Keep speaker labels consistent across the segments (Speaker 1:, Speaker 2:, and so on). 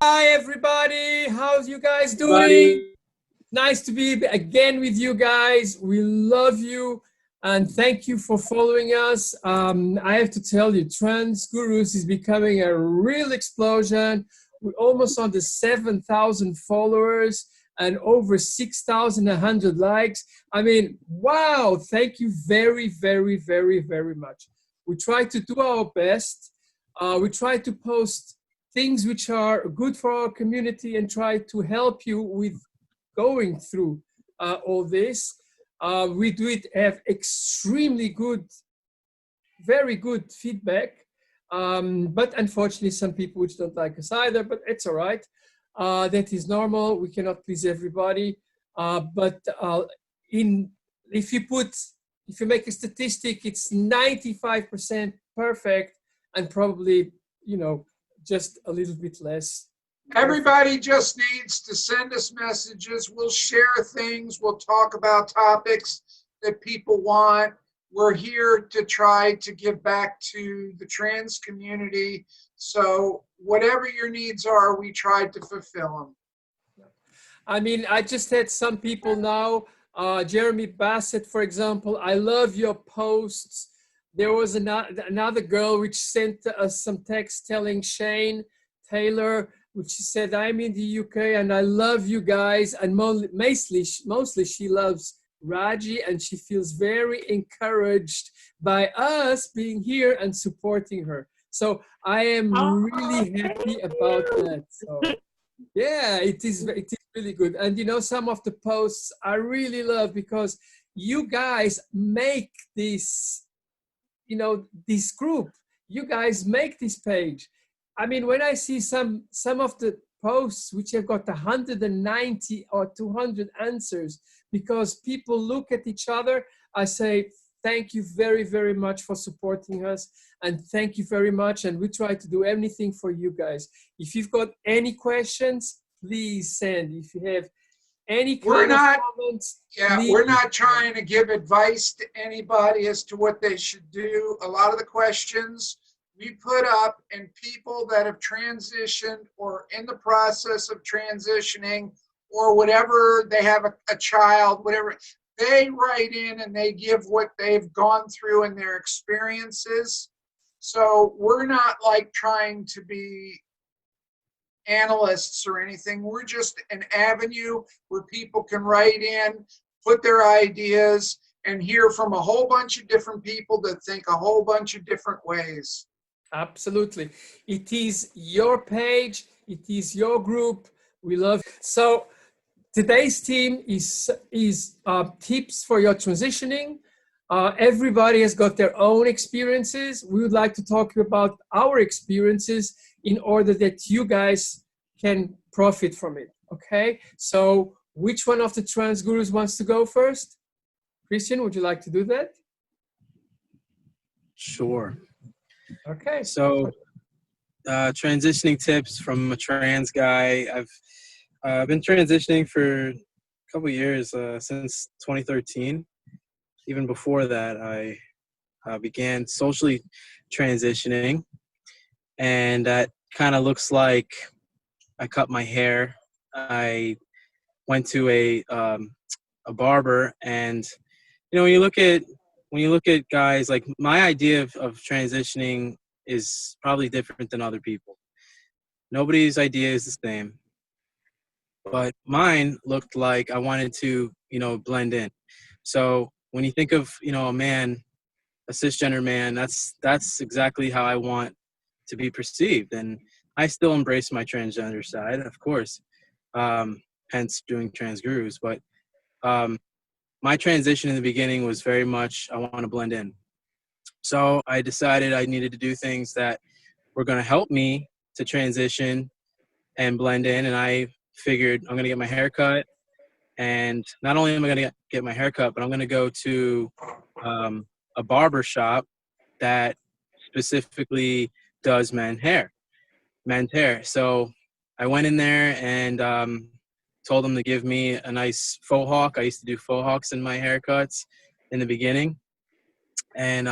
Speaker 1: Hi everybody, how's you guys doing?
Speaker 2: Buddy.
Speaker 1: Nice to be again with you guys. We love you and thank you for following us. I have to tell you, Trans Gurus is becoming a real explosion. We're almost on the 7,000 followers and over 6,100 likes. I mean, wow, thank you very, very, very, very much. We try to do our best. We try to post things which are good for our community and try to help you with going through all this. We do it have extremely good, very good feedback. But unfortunately, some people which don't like us either, but it's all right. That is normal. We cannot please everybody. But in if you put if you make a statistic, it's 95% perfect and probably, just a little bit less perfect.
Speaker 2: Everybody just needs to send us messages. We'll share things. We'll talk about topics that people want. We're here to try to give back to the trans community. So whatever your needs are, we try to fulfill them.
Speaker 1: I mean, I just had some people now, Jeremy Bassett, for example, I love your posts. There was another girl which sent us some text telling Shane Taylor, which she said, I'm in the UK and I love you guys. And mostly she loves Raji and she feels very encouraged by us being here and supporting her. So I am really happy about that. So yeah, it is really good. And some of the posts I really love because you guys make this group. You guys make this page. I mean, when I see some of the posts which have got 190 or 200 answers because people look at each other, I say thank you very, very much for supporting us, and thank you very much. And we try to do anything for you guys. If you've got any questions, please send. If you have any
Speaker 2: We're
Speaker 1: kind of
Speaker 2: not,
Speaker 1: comments,
Speaker 2: yeah,
Speaker 1: please.
Speaker 2: we're not trying to give advice to anybody as to what they should do. A lot of the questions we put up, and people that have transitioned or in the process of transitioning or whatever, they have a child, whatever, they write in and they give what they've gone through and their experiences. So we're not like trying to be analysts or anything. We're just an avenue where people can write in, put their ideas, and hear from a whole bunch of different people that think a whole bunch of different ways.
Speaker 1: Absolutely. It is your page. It is your group. We love you. So today's theme is tips for your transitioning. Everybody has got their own experiences. We would like to talk about our experiences in order that you guys can profit from it. Okay. So which one of the trans gurus wants to go first? Christian, would you like to do that?
Speaker 3: Sure.
Speaker 1: Okay.
Speaker 3: So, transitioning tips from a trans guy. I've been transitioning for a couple of years, since 2013. Even before that, I began socially transitioning, and that kind of looks like I cut my hair. I went to a barber, and when you look at guys, like my idea of transitioning is probably different than other people. Nobody's idea is the same, but mine looked like I wanted to, blend in. So when you think of, a man, a cisgender man, that's exactly how I want to be perceived. And I still embrace my transgender side, of course, hence doing trans gurus. But um, my transition in the beginning was very much, I want to blend in. So I decided I needed to do things that were going to help me to transition and blend in. And I figured I'm going to get my hair cut. And not only am I going to get my hair cut, but I'm going to go to a barber shop that specifically does men's hair. So I went in there and told them to give me a nice faux hawk. I used to do faux hawks in my haircuts in the beginning. And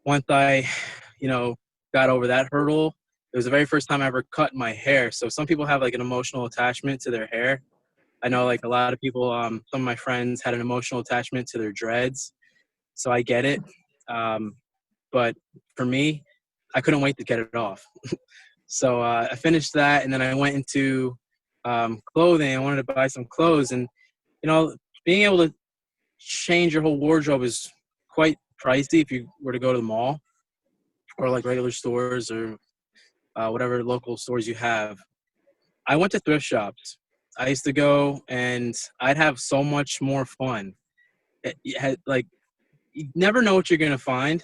Speaker 3: once I, got over that hurdle, it was the very first time I ever cut my hair. So some people have like an emotional attachment to their hair. I know like a lot of people, some of my friends had an emotional attachment to their dreads. So I get it. Um, but for me, I couldn't wait to get it off. So I finished that, and then I went into clothing. I wanted to buy some clothes, and being able to change your whole wardrobe is quite pricey if you were to go to the mall or like regular stores or whatever local stores you have. I went to thrift shops. I used to go, and I'd have so much more fun. Like you never know what you're gonna find,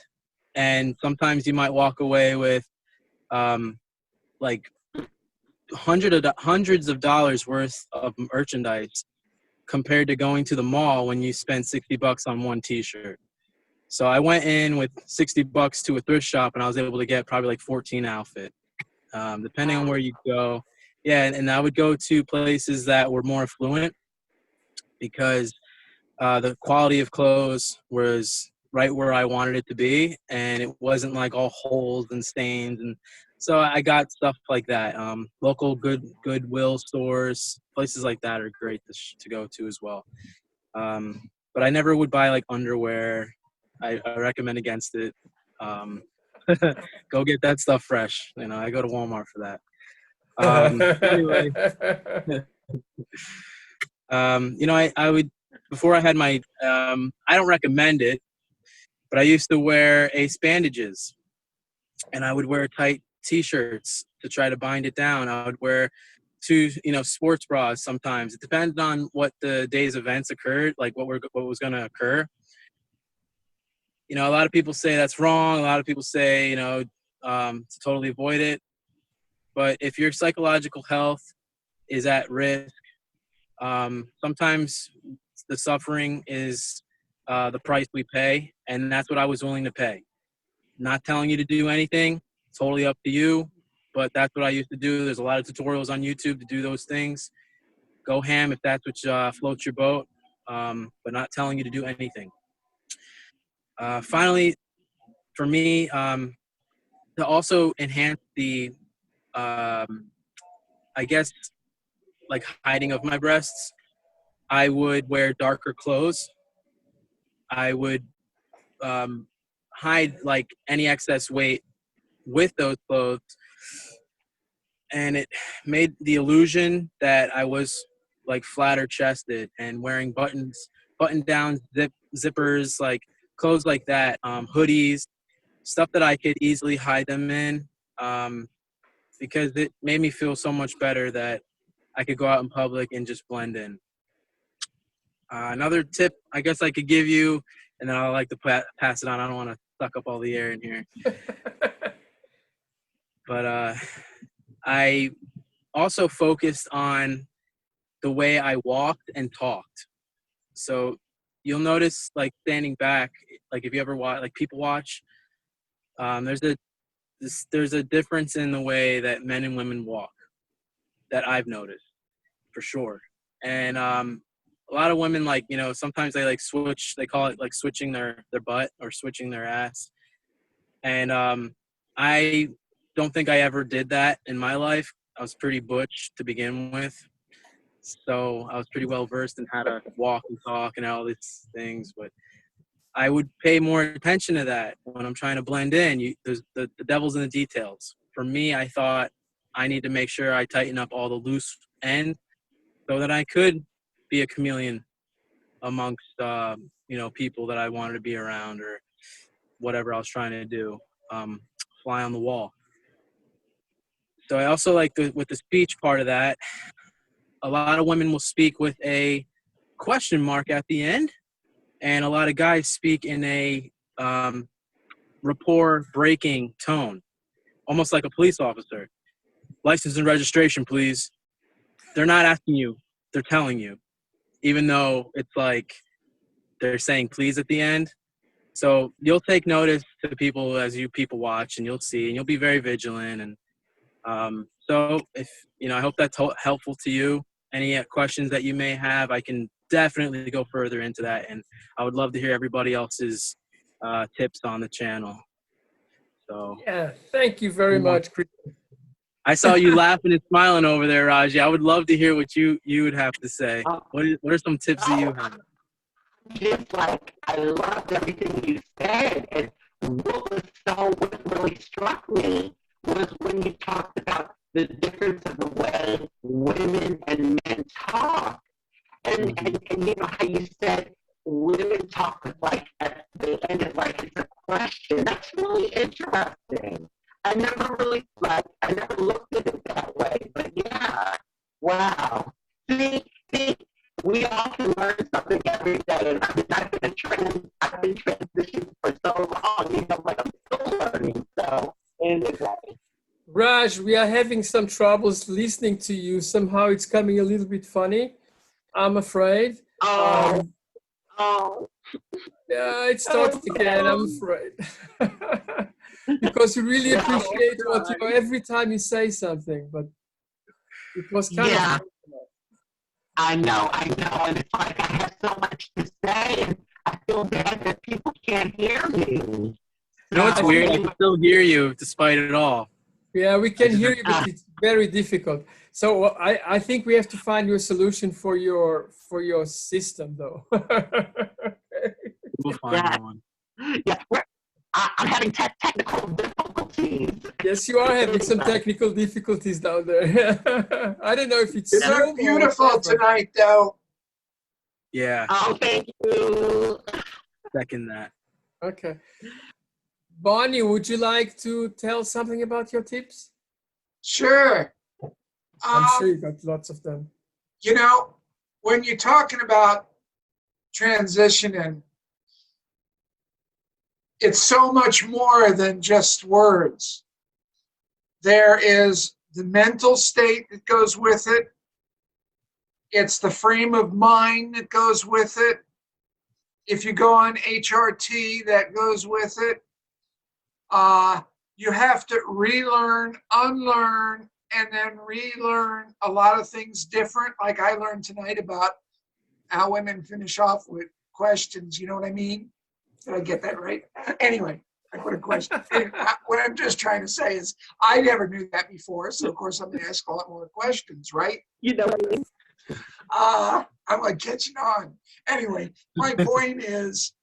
Speaker 3: and sometimes you might walk away with um, like hundreds of dollars worth of merchandise compared to going to the mall when you spend $60 on one T-shirt. So I went in with $60 to a thrift shop, and I was able to get probably like 14 outfit, depending on where you go. Yeah, and I would go to places that were more affluent because the quality of clothes was right where I wanted it to be, and it wasn't like all holes and stains. And so I got stuff like that. Local Goodwill stores, places like that are great to go to as well. But I never would buy like underwear. I recommend against it. Go get that stuff fresh. I go to Walmart for that. Anyway, I would, before I had my, I don't recommend it, but I used to wear ace bandages, and I would wear tight T-shirts to try to bind it down. I would wear two, sports bras sometimes. It depended on what the day's events occurred, like what was going to occur. A lot of people say that's wrong. A lot of people say, to totally avoid it. But if your psychological health is at risk, sometimes the suffering is the price we pay, and that's what I was willing to pay. Not telling you to do anything, totally up to you, but that's what I used to do. There's a lot of tutorials on YouTube to do those things. Go ham if that's what floats your boat, but not telling you to do anything. Finally, for me, to also enhance the, I guess, like hiding of my breasts, I would wear darker clothes. I would hide like any excess weight with those clothes, and it made the illusion that I was like flatter chested and wearing button down zippers, like clothes like that, hoodies, stuff that I could easily hide them in, because it made me feel so much better that I could go out in public and just blend in. Another tip I guess I could give you, and then I'll like to pass it on. I don't want to suck up all the air in here. But I also focused on the way I walked and talked. So you'll notice, like standing back, like if you ever watch, like people watch, there's a difference in the way that men and women walk that I've noticed for sure. And a lot of women, like, sometimes they like switch, they call it like switching their butt or switching their ass. And I don't think I ever did that in my life. I was pretty butch to begin with. So I was pretty well versed in how to walk and talk and all these things. But I would pay more attention to that when I'm trying to blend in. There's the devil's in the details. For me, I thought I need to make sure I tighten up all the loose ends so that I could be a chameleon amongst, people that I wanted to be around or whatever I was trying to do, fly on the wall. So I also like with the speech part of that, a lot of women will speak with a question mark at the end, and a lot of guys speak in a rapport breaking tone, almost like a police officer. License and registration, please. They're not asking you, they're telling you, even though it's like they're saying please at the end. So you'll take notice to people as you people watch, and you'll see, and you'll be very vigilant. And so if, I hope that's helpful to you. Any questions that you may have, I can definitely go further into that. And I would love to hear everybody else's tips on the channel. So
Speaker 1: yeah, thank you very much, Chris.
Speaker 3: I saw you laughing and smiling over there, Raji. I would love to hear what you would have to say. What are some tips that you have?
Speaker 4: Just like I loved everything you said, and what really struck me was when you talked about the difference of the way women and men talk, and you know how you said women talk with like at the end of like it's a question. That's really interesting. I never looked at it that way, but yeah, wow. See, we all can learn something every day, and I've been transitioning for so long, you know, like I'm still learning. So anyway,
Speaker 1: Raj, we are having some troubles listening to you. Somehow it's coming a little bit funny, I'm afraid.
Speaker 4: oh, oh,
Speaker 1: Yeah, it started again, I'm afraid. Because we really
Speaker 4: no,
Speaker 1: appreciate
Speaker 4: it's
Speaker 1: what you
Speaker 4: good.
Speaker 1: every time you say something, but it was kind
Speaker 4: Yeah,
Speaker 1: of.
Speaker 4: I know, and it's like I have so much to say, and I feel bad that people can't hear me.
Speaker 3: You know what's
Speaker 4: So
Speaker 3: weird? I
Speaker 4: anyway,
Speaker 3: can still hear you despite it all.
Speaker 1: Yeah, we
Speaker 3: I
Speaker 1: can
Speaker 3: just
Speaker 1: hear
Speaker 3: have,
Speaker 1: you, but it's very difficult. So I think we have to find you a solution for your system, though.
Speaker 3: we'll find
Speaker 4: yeah,
Speaker 3: you one.
Speaker 4: yeah, I'm having technical difficulties.
Speaker 1: Yes, you are having some
Speaker 4: Anyway,
Speaker 1: technical difficulties down there. I don't know if it's
Speaker 2: You
Speaker 1: Zoom
Speaker 2: look
Speaker 1: or
Speaker 2: beautiful
Speaker 1: whatever.
Speaker 2: tonight, though.
Speaker 3: Yeah,
Speaker 4: oh, thank you.
Speaker 3: second that.
Speaker 1: Okay. Bonnie, would you like to tell something about your tips?
Speaker 2: Sure.
Speaker 1: I'm sure
Speaker 2: Um,
Speaker 1: you got lots of them.
Speaker 2: you know, when you're talking about transitioning, it's so much more than just words. There is the mental state that goes with it. It's the frame of mind that goes with it. If you go on HRT, that goes with it. You have to relearn, unlearn, and then relearn a lot of things different. Like I learned tonight about how women finish off with questions. You know what I mean? Did I get that right? Anyway, I put a question. What I'm just trying to say is I never knew that before. So, of course, I'm going to ask a lot more questions, right?
Speaker 4: You know what I mean?
Speaker 2: I'm like catching on. Anyway, my point is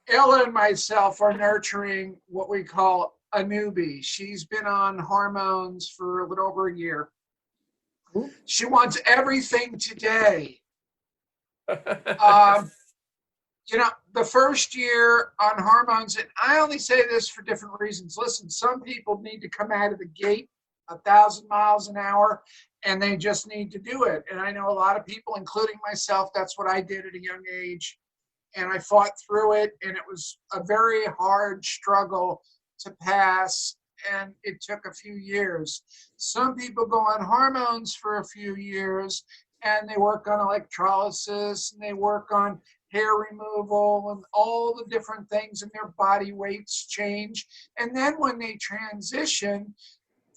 Speaker 2: Ella and myself are nurturing what we call a newbie. She's been on hormones for a little over a year. She wants everything today. You know, the first year on hormones, and I only say this for different reasons. Listen, some people need to come out of the gate 1,000 miles an hour, and they just need to do it. And I know a lot of people, including myself, that's what I did at a young age. And I fought through it, and it was a very hard struggle to pass, and it took a few years. Some people go on hormones for a few years, and they work on electrolysis, and they work on hair removal, and all the different things, and their body weights change. And then when they transition,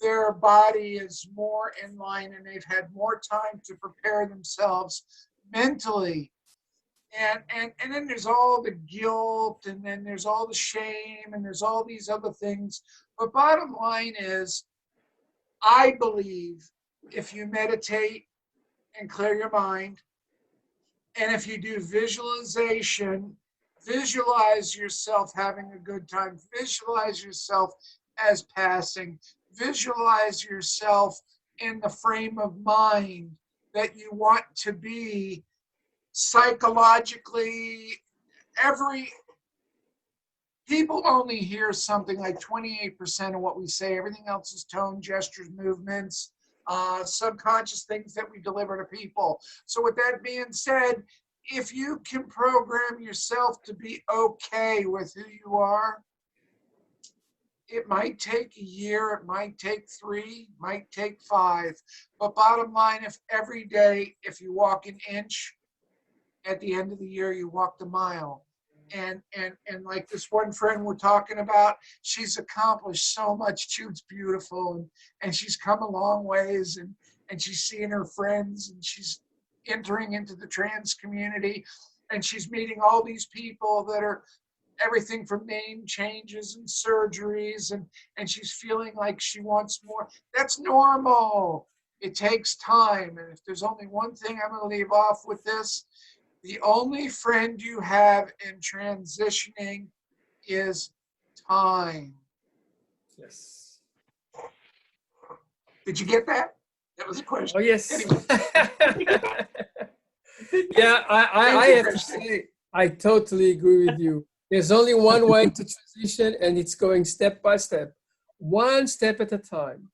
Speaker 2: their body is more in line, and they've had more time to prepare themselves mentally. And then there's all the guilt, and then there's all the shame, and there's all these other things. But bottom line is, I believe if you meditate and clear your mind, and if you do visualization, visualize yourself having a good time, visualize yourself as passing, visualize yourself in the frame of mind that you want to be psychologically. Every people only hear something like 28% of what we say. Everything else is tone, gestures, movements, subconscious things that we deliver to people. So with that being said, if you can program yourself to be okay with who you are, it might take a year, it might take 3, might take 5. But bottom line, if every day, if you walk an inch, at the end of the year, you walked a mile. And like this one friend we're talking about, she's accomplished so much. She's beautiful, and she's come a long ways, and she's seeing her friends, and she's entering into the trans community, and she's meeting all these people that are everything from name changes and surgeries, and she's feeling like she wants more. That's normal. It takes time. And if there's only one thing I'm going to leave off with this, the only friend you have in transitioning is time.
Speaker 1: Yes.
Speaker 2: Did you get that? That was a question.
Speaker 1: Oh, yes.
Speaker 2: Anyway.
Speaker 1: Yeah, I have to say, I totally agree with you. There's only one way to transition, and it's going step by step, one step at a time.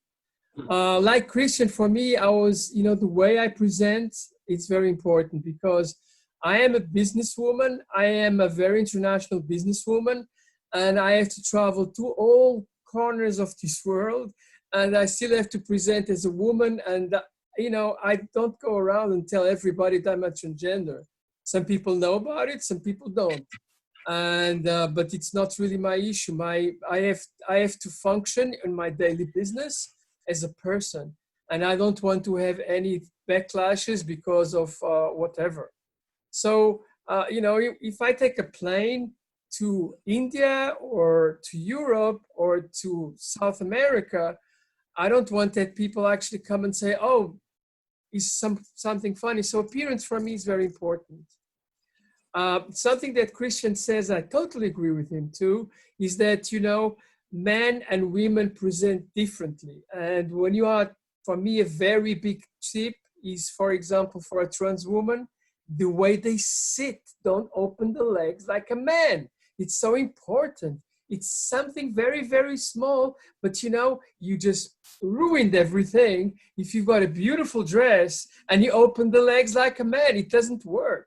Speaker 1: Like Christian, for me, I was, the way I present, it's very important because I am a businesswoman. I am a very international businesswoman, and I have to travel to all corners of this world, and I still have to present as a woman. And, I don't go around and tell everybody that I'm a transgender. Some people know about it, some people don't. And but it's not really my issue. I have to function in my daily business as a person, and I don't want to have any backlashes because of whatever. So if I take a plane to India or to Europe or to South America, I don't want that people actually come and say, "Oh, is something funny." So appearance for me is very important. Something that Christian says, I totally agree with him too, is that, men and women present differently. And when you are, for me, a very big tip is, for example, for a trans woman, the way they sit, don't open the legs like a man. It's so important. It's something very, very small, but you just ruined everything. If you've got a beautiful dress and you open the legs like a man, it doesn't work.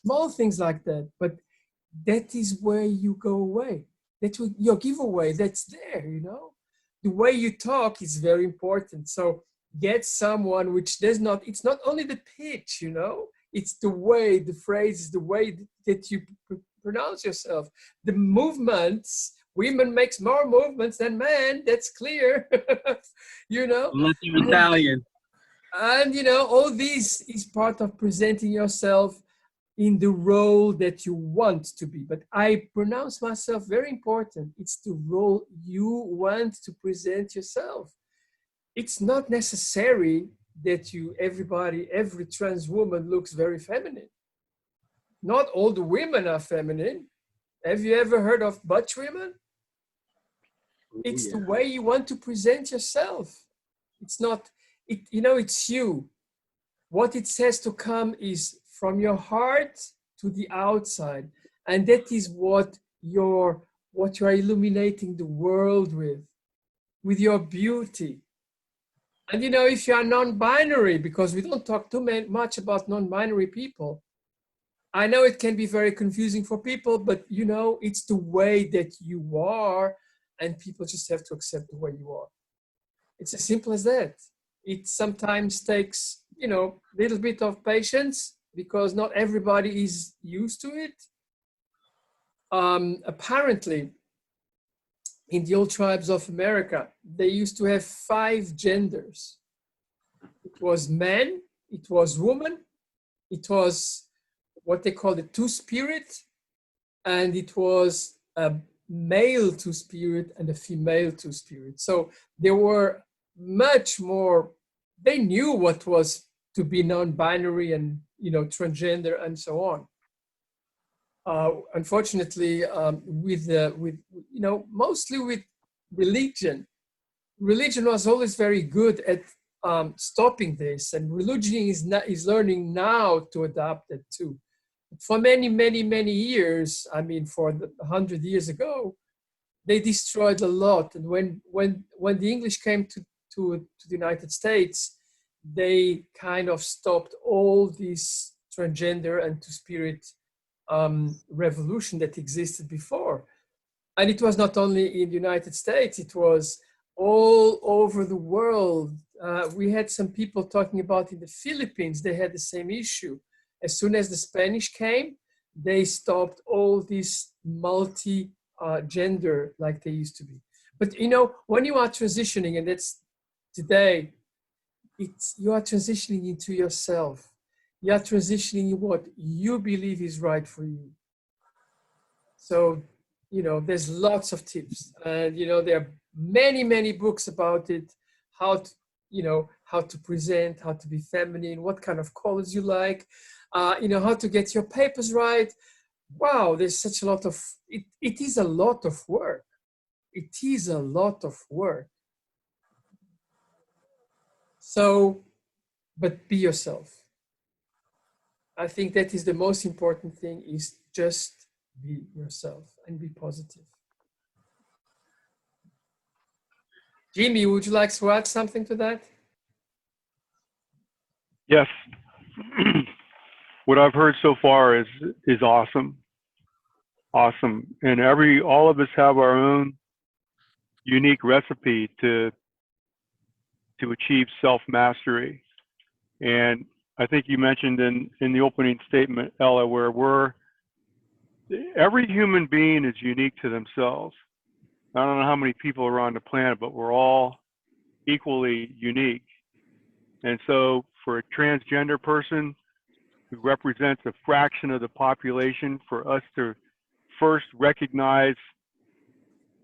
Speaker 1: Small things like that, but that is where you go away. That's your giveaway. That's there. The way you talk is very important. So get someone which does not. It's not only the pitch. It's the way, the phrases, the way that you pronounce yourself, the movements. Women makes more movements than men. That's clear.
Speaker 3: Unless you're Italian.
Speaker 1: And all this is part of presenting yourself in the role that you want to be. But I pronounce myself very important. It's the role you want to present yourself. It's not necessary that every trans woman looks very feminine. Not all the women are feminine. Have you ever heard of butch women? It's the way you want to present yourself. It's not, it's you. What it says to come is from your heart to the outside. And that is what you're illuminating the world with your beauty. And if you are non-binary, because we don't talk too much about non-binary people, I know it can be very confusing for people, but it's the way that you are, and people just have to accept the way you are. It's as simple as that. It sometimes takes, a little bit of patience because not everybody is used to it. Apparently, in the old tribes of America, they used to have 5 genders. It was man, it was woman, it was what they call the two-spirit, and it was a male two-spirit and a female two-spirit. So they were much more, they knew what was to be non-binary and transgender and so on. Unfortunately, mostly with religion was always very good at stopping this, and religion is learning now to adapt it too. For many, many, many years, for 100 years ago, they destroyed a lot. And when the English came to the United States, they kind of stopped all this transgender and two-spirit revolution that existed before. And it was not only in the United States, it was all over the world. We had some people talking about in the Philippines, they had the same issue. As soon as the Spanish came, they stopped all this multi-gender like they used to be. But when you are transitioning, and that's today, you are transitioning into yourself. You are transitioning in what you believe is right for you. So, you know, there's lots of tips, and you know, there are many, many books about it. How to, you know, how to present, how to be feminine, what kind of colors you like, you know, how to get your papers right. Wow, there's such a lot of it. It is a lot of work. It is a lot of work. So, but be yourself. I think that is the most important thing, is just be yourself and be positive. Jimmy, would you like to add something to that?
Speaker 5: Yes. What I've heard so far is awesome. Awesome. And all of us have our own unique recipe to achieve self-mastery. And I think you mentioned in the opening statement, Ella, where every human being is unique to themselves. I don't know how many people are on the planet, but we're all equally unique. And so for a transgender person who represents a fraction of the population, for us to first recognize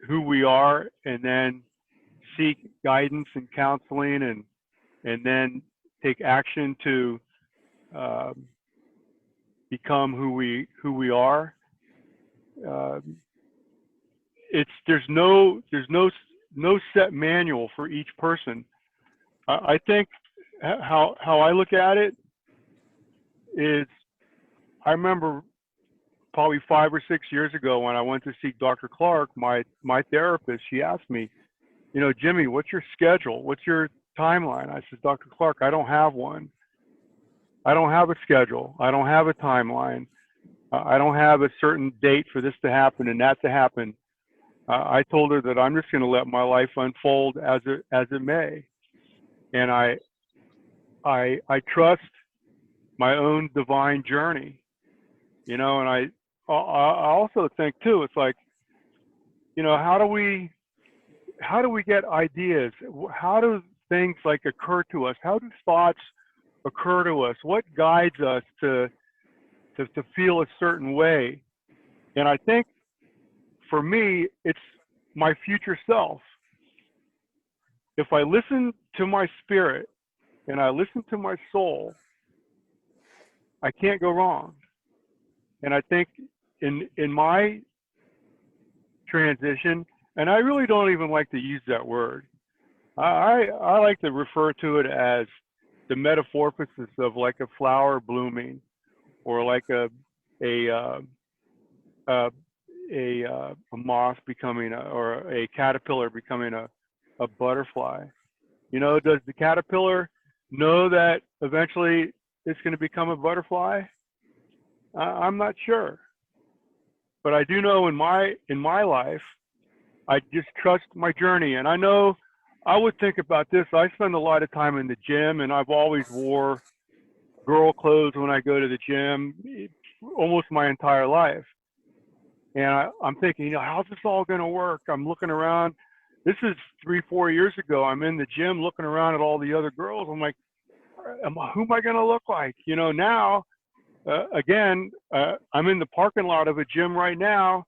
Speaker 5: who we are and then seek guidance and counseling and then take action to become who we are. There's no set manual for each person. I think how I look at it is, I remember probably 5 or 6 years ago when I went to see Dr. Clark, my therapist. She asked me, you know, Jimmy, what's your schedule? What's your timeline? I said, Dr. Clark, I don't have one. I don't have a schedule. I don't have a timeline. I don't have a certain date for this to happen and that to happen. I told her that I'm just going to let my life unfold as it may, and I trust my own divine journey, you know. And I also think too, it's like, you know, how do we get ideas? How do things like occur to us? How do thoughts occur to us? What guides us to feel a certain way? And I think for me, it's my future self. If I listen to my spirit and I listen to my soul, I can't go wrong. And I think in my transition, and I really don't even like to use that word. I like to refer to it as the metamorphosis of like a flower blooming, or like a moth becoming or a caterpillar becoming a butterfly. You know, does the caterpillar know that eventually it's going to become a butterfly? I'm not sure, but I do know in my life, I just trust my journey. And I know, I would think about this. I spend a lot of time in the gym, and I've always wore girl clothes when I go to the gym, almost my entire life. And I'm thinking, you know, how's this all going to work? I'm looking around. This is 3-4 years ago. I'm in the gym looking around at all the other girls. I'm like, who am I going to look like? You know, now, again, I'm in the parking lot of a gym right now,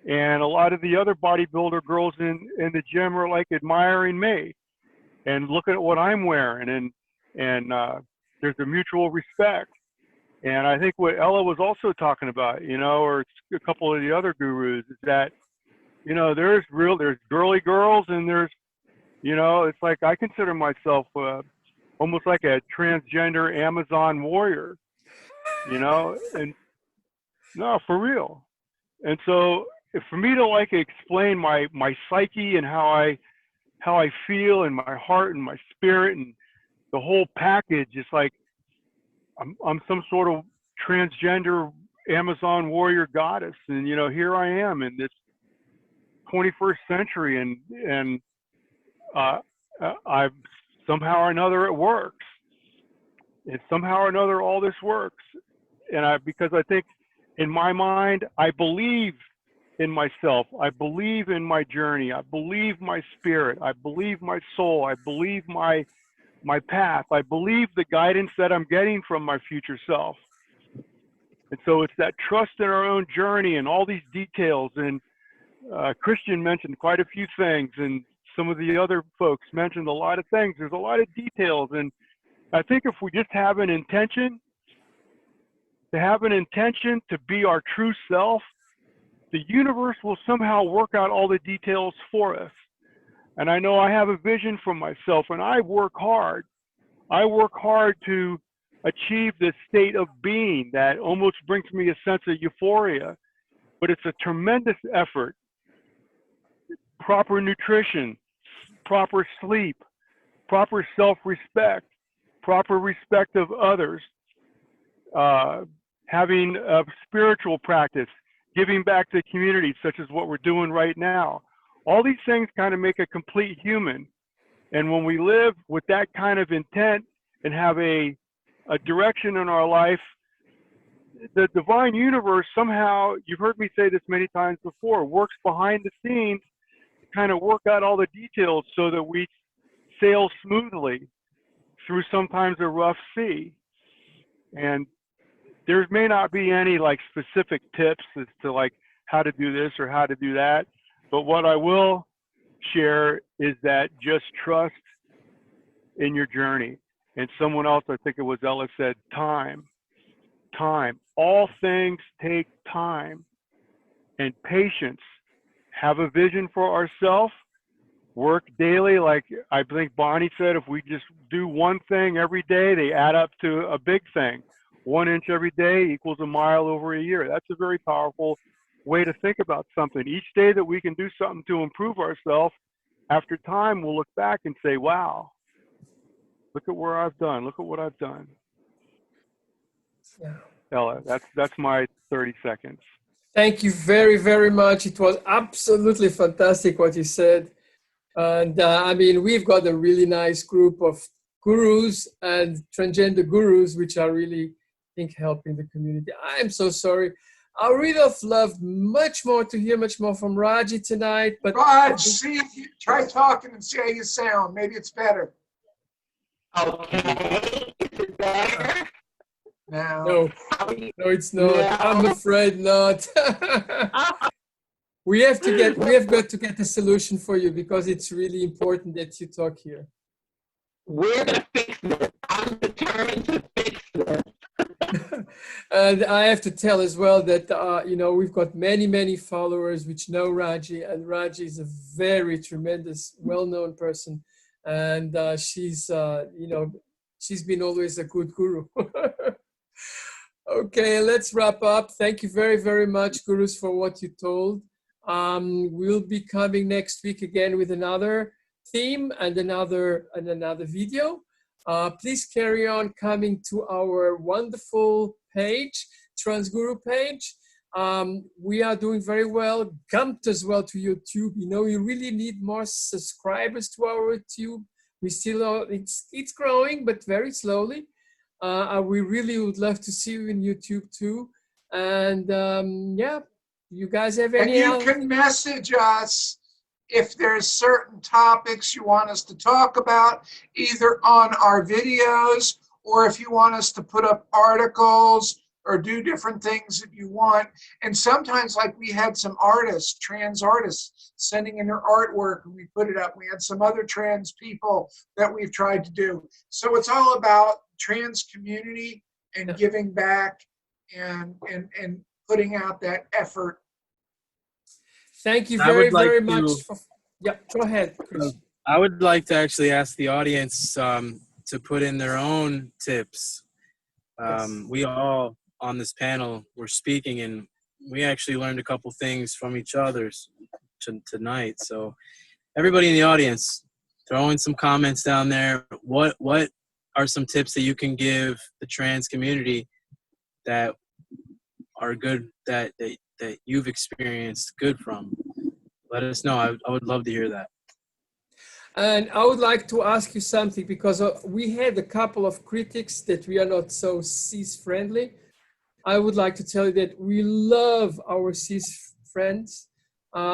Speaker 5: and a lot of the other bodybuilder girls in the gym are like admiring me and looking at what I'm wearing, and there's a mutual respect. And I think what Ella was also talking about, you know, or a couple of the other gurus, is that, you know, there's girly girls, and there's, you know, it's like I consider myself almost like a transgender Amazon warrior, you know, and no, for real. And so for me to like explain my psyche and how I feel, and my heart and my spirit and the whole package, it's like I'm some sort of transgender Amazon warrior goddess, and you know, here I am in this 21st century, and I've somehow or another it works, and somehow or another all this works, and because I think in my mind I believe in myself, I believe in my journey, I believe my spirit, I believe my soul, I believe my path, I believe the guidance that I'm getting from my future self. And so it's that trust in our own journey and all these details. And Christian mentioned quite a few things, and some of the other folks mentioned a lot of things. There's a lot of details. And I think if we just have an intention, to be our true self, the universe will somehow work out all the details for us. And I know I have a vision for myself, and I work hard. I work hard to achieve this state of being that almost brings me a sense of euphoria. But it's a tremendous effort. Proper nutrition, proper sleep, proper self-respect, proper respect of others, having a spiritual practice, giving back to the community, such as what we're doing right now. All these things kind of make a complete human. And when we live with that kind of intent and have a direction in our life, the divine universe somehow, you've heard me say this many times before, works behind the scenes to kind of work out all the details so that we sail smoothly through sometimes a rough sea. And there may not be any like specific tips as to like how to do this or how to do that. But what I will share is that just trust in your journey. And someone else, I think it was Ella, said time. All things take time and patience. Have a vision for ourselves. Work daily. Like I think Bonnie said, if we just do one thing every day, they add up to a big thing. 1 inch every day equals a mile over a year. That's a very powerful way to think about something. Each day that we can do something to improve ourselves, after time, we'll look back and say, wow, look at where I've done. Look at what I've done.
Speaker 1: Yeah.
Speaker 5: Ella, that's my 30 seconds.
Speaker 1: Thank you very, very much. It was absolutely fantastic what you said. And I mean, we've got a really nice group of gurus and transgender gurus, which are really, I think, helping the community. I'm so sorry. I would have loved much more to hear much more from Raji tonight. But
Speaker 2: Raj, see if you try talking and see how you sound. Maybe it's better.
Speaker 4: Okay, is it better?
Speaker 2: No.
Speaker 1: No, it's not. No. I'm afraid not. we have got to get a solution for you because it's really important that you talk here.
Speaker 4: We're gonna fix this. I'm determined to fix this.
Speaker 1: And I have to tell as well that we've got many followers which know Raji, and Raji is a very tremendous, well-known person, and she's been always a good guru. Okay, let's wrap up. Thank you very, very much, gurus, for what you told. We'll be coming next week again with another theme and another video. Please carry on coming to our wonderful page, Transguru page. We are doing very well. Jumped as well to YouTube. We really need more subscribers to our YouTube. We still it's growing, but very slowly. We really would love to see you in YouTube too. And yeah, you guys have any?
Speaker 2: And you can message us if there's certain topics you want us to talk about, either on our videos or if you want us to put up articles or do different things that you want. And sometimes, like we had some artists, trans artists, sending in their artwork and we put it up. We had some other trans people that we've tried to do. So it's all about trans community and giving back and putting out that effort.
Speaker 1: Thank you very, very much. Yeah, go ahead, Chris.
Speaker 3: I would like to actually ask the audience to put in their own tips. We all on this panel were speaking, and we actually learned a couple things from each other tonight. So everybody in the audience, throw in some comments down there. What are some tips that you can give the trans community that are good, that you've experienced good from? Let us know. I would love to hear that.
Speaker 1: And I would like to ask you something, because we had a couple of critics that we are not so cis friendly. I would like to tell you that we love our cis friends,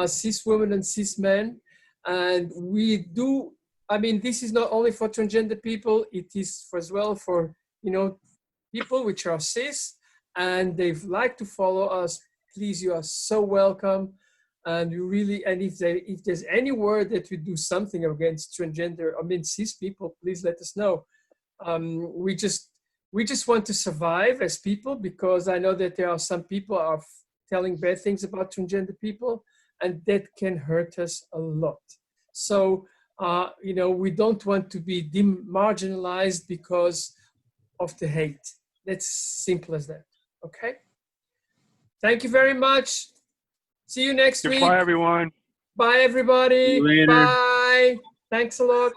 Speaker 1: cis women and cis men. And we do, I mean, this is not only for transgender people, it is as well for, people which are cis. and they'd like to follow us, please, you are so welcome. And you really, and if there's any word that we do something against transgender, I mean, cis people, please let us know. We just want to survive as people, because I know that there are some people are telling bad things about transgender people, and that can hurt us a lot. So, you know, we don't want to be marginalized because of the hate. That's simple as that. Okay. Thank you very much. See you next week.
Speaker 5: Goodbye, everyone.
Speaker 1: Bye, everybody.
Speaker 3: See you later.
Speaker 1: Bye. Thanks a lot.